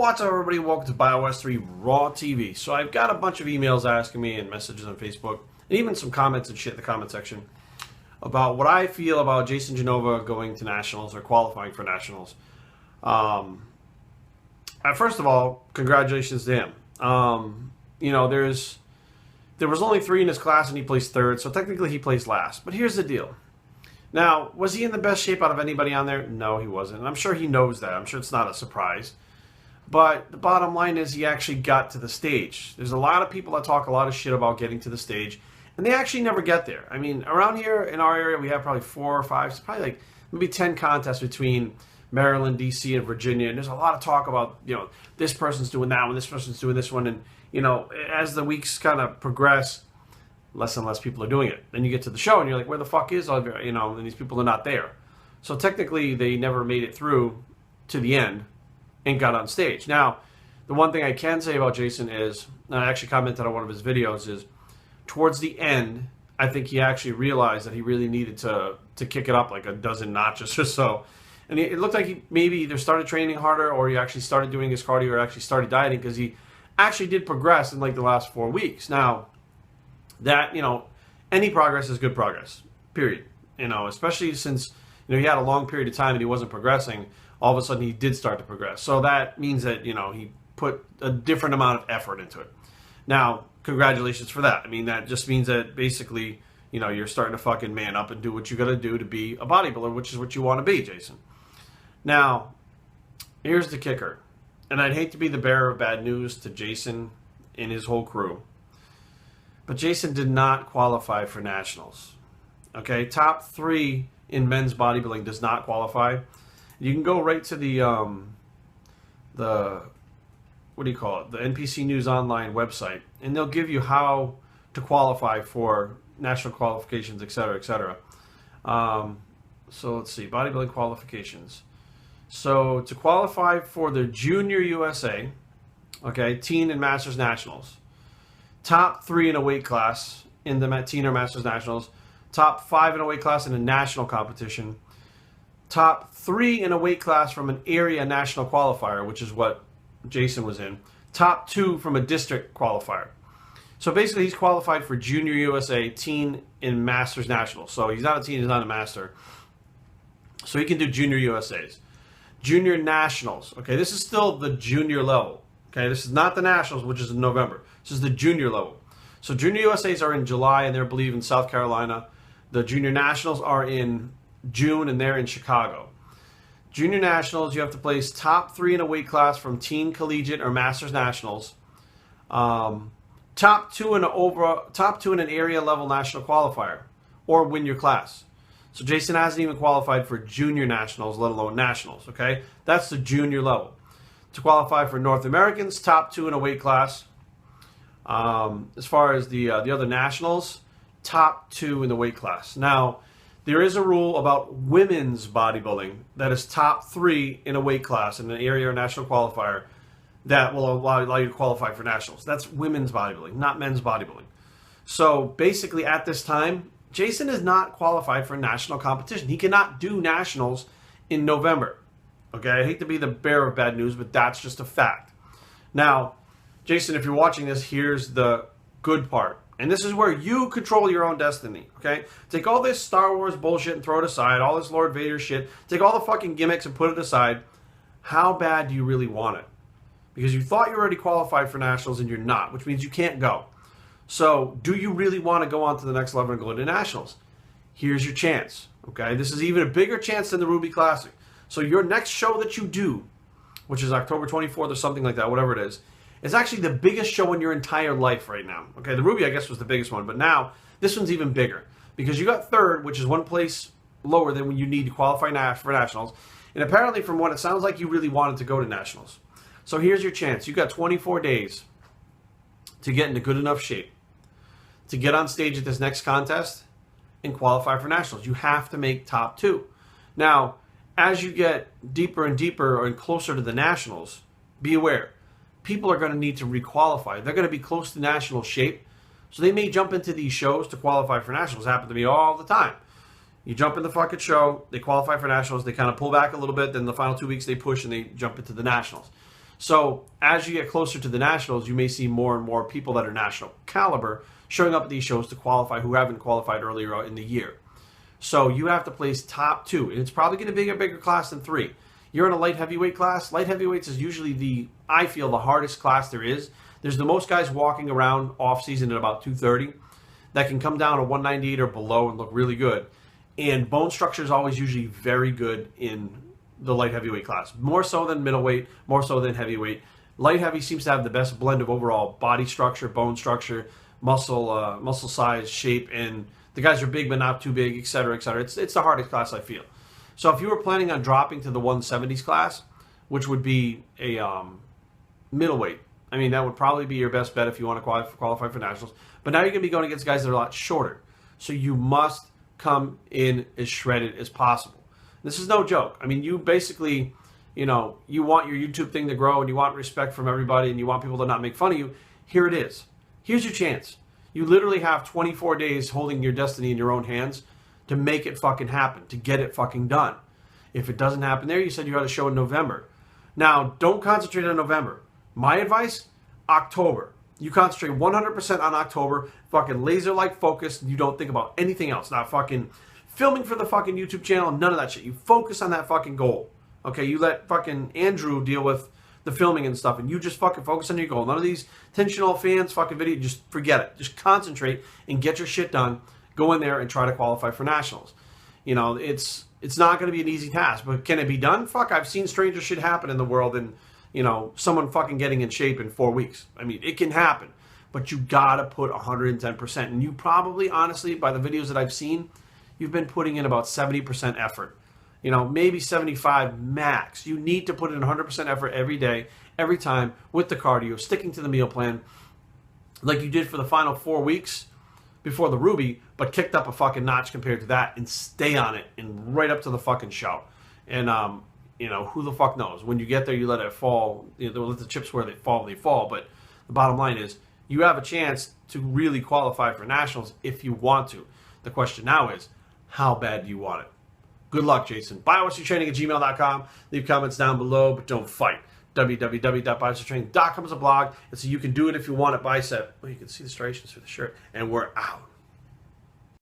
What's up, everybody? Welcome to Bios3 Raw TV. So I've got a bunch of emails asking me and messages on Facebook, and even some comments and shit in the comment section about what I feel about Jason Genova going to nationals or qualifying for nationals. First of all, congratulations to him. You know, there was only 3 in his class and he placed 3rd, so technically he placed last. But here's the deal. Now, was he in the best shape out of anybody on there? No, he wasn't. And I'm sure he knows that. I'm sure it's not a surprise. But the bottom line is he actually got to the stage. There's a lot of people that talk a lot of shit about getting to the stage, and they actually never get there. I mean, around here in our area, we have probably 4 or 5, probably like maybe 10 contests between Maryland, D.C., and Virginia. And there's a lot of talk about, you know, this person's doing that one, this person's doing this one. And, you know, as the weeks kind of progress, less and less people are doing it. Then you get to the show and you're like, where the fuck is all, you know, and these people are not there. So technically they never made it through to the end and got on stage. Now, the one thing I can say about Jason is, and I actually commented on one of his videos, is towards the end, I think he actually realized that he really needed to kick it up like a dozen notches or so. And it looked like he maybe either started training harder or he actually started doing his cardio or actually started dieting, because he actually did progress in like the last 4 weeks. Now, that, you know, any progress is good progress, period. You know, especially since, you know, he had a long period of time and he wasn't progressing. All of a sudden he did start to progress. So that means that, you know, he put a different amount of effort into it. Now, congratulations for that. I mean, that just means that basically, you know, you're starting to fucking man up and do what you got to do to be a bodybuilder, which is what you want to be, Jason. Now, here's the kicker. And I'd hate to be the bearer of bad news to Jason and his whole crew, but Jason did not qualify for nationals. Okay, top 3 in men's bodybuilding does not qualify. You can go right to the what do you call it? The NPC News Online website, and they'll give you how to qualify for national qualifications, etc., etc. So let's see, bodybuilding qualifications. So to qualify for the Junior USA, okay, teen and masters nationals, top 3 in a weight class in the teen or masters nationals, top 5 in a weight class in a national competition, top 3 in a weight class from an area national qualifier, which is what Jason was in, top 2 from a district qualifier. So basically he's qualified for Junior USA, teen and masters nationals. So he's not a teen, he's not a master. So he can do Junior USAs. Junior nationals, okay, this is still the junior level. Okay, this is not the nationals, which is in November. This is the junior level. So Junior USAs are in July, and they're, I believe, in South Carolina. The Junior Nationals are in June, and they're in Chicago. Junior Nationals, you have to place top 3 in a weight class from teen, collegiate, or masters nationals. Top 2 in an area level national qualifier, or win your class. So Jason hasn't even qualified for junior nationals, let alone nationals. Okay, that's the junior level. To qualify for North Americans, top 2 in a weight class. As far as the other nationals, top 2 in the weight class. Now, there is a rule about women's bodybuilding that is top 3 in a weight class in an area or national qualifier that will allow you to qualify for nationals. That's women's bodybuilding, not men's bodybuilding. So basically at this time, Jason is not qualified for a national competition. He cannot do nationals in November. Okay, I hate to be the bearer of bad news, but that's just a fact. Now, Jason, if you're watching this, here's the good part. And this is where you control your own destiny, okay? Take all this Star Wars bullshit and throw it aside, all this Lord Vader shit. Take all the fucking gimmicks and put it aside. How bad do you really want it? Because you thought you were already qualified for nationals and you're not, which means you can't go. So, do you really want to go on to the next level and go to nationals? Here's your chance, okay? This is even a bigger chance than the Ruby Classic. So your next show that you do, which is October 24th or something like that, whatever it is actually the biggest show in your entire life right now. Okay, the Ruby, I guess, was the biggest one, but now this one's even bigger because you got 3rd, which is 1 place lower than when you need to qualify for nationals. And apparently, from what it sounds like, you really wanted to go to nationals. So here's your chance. You got 24 days to get into good enough shape to get on stage at this next contest and qualify for nationals. You have to make top 2. Now, as you get deeper and deeper and closer to the nationals, be aware, people are going to need to requalify. They're going to be close to national shape, so they may jump into these shows to qualify for nationals. It happens to me all the time. You jump in the fucking show, they qualify for nationals, they kind of pull back a little bit, then the final 2 weeks they push and they jump into the nationals. So as you get closer to the nationals, you may see more and more people that are national caliber showing up at these shows to qualify who haven't qualified earlier in the year. So you have to place top 2, and it's probably going to be a bigger class than 3. You're in a light heavyweight class. Light heavyweights is usually I feel, the hardest class there is. There's the most guys walking around off season at about 230 that can come down to 198 or below and look really good. And bone structure is always usually very good in the light heavyweight class, more so than middleweight, more so than heavyweight. Light heavy seems to have the best blend of overall body structure, bone structure, muscle size, shape, and the guys are big but not too big, etc., etc. It's the hardest class, I feel. So if you were planning on dropping to the 170s class, which would be a middleweight, I mean, that would probably be your best bet if you want to qualify for nationals. But now you're going to be going against guys that are a lot shorter. So you must come in as shredded as possible. This is no joke. I mean, you basically, you want your YouTube thing to grow and you want respect from everybody and you want people to not make fun of you. Here it is. Here's your chance. You literally have 24 days holding your destiny in your own hands to make it fucking happen, to get it fucking done. If it doesn't happen there, you said you had a show in November. Now, don't concentrate on November. My advice, October. You concentrate 100% on October, fucking laser-like focus, and you don't think about anything else. Not fucking filming for the fucking YouTube channel, none of that shit. You focus on that fucking goal. Okay, you let fucking Andrew deal with the filming and stuff, and you just fucking focus on your goal. None of these intentional fans fucking video, just forget it. Just concentrate and get your shit done. Go in there and try to qualify for nationals. It's not going to be an easy task, but can it be done? Fuck, I've seen stranger shit happen in the world, and someone fucking getting in shape in 4 weeks. I mean, it can happen, but you gotta put 110%. And you probably, honestly, by the videos that I've seen, you've been putting in about 70% effort. Maybe 75 max. You need to put in 100% effort every day, every time, with the cardio, sticking to the meal plan, like you did for the final 4 weeks before the Ruby, but kicked up a fucking notch compared to that, and stay on it, and right up to the fucking show. And, who the fuck knows? When you get there, you let it fall. Let the chips where they fall, But the bottom line is, you have a chance to really qualify for nationals if you want to. The question now is, how bad do you want it? Good luck, Jason. biostraining@gmail.com. Leave comments down below, but don't fight. www.biostraining.com is a blog, and so you can do it if you want at Bicep. Well, you can see the striations through the shirt, and we're out.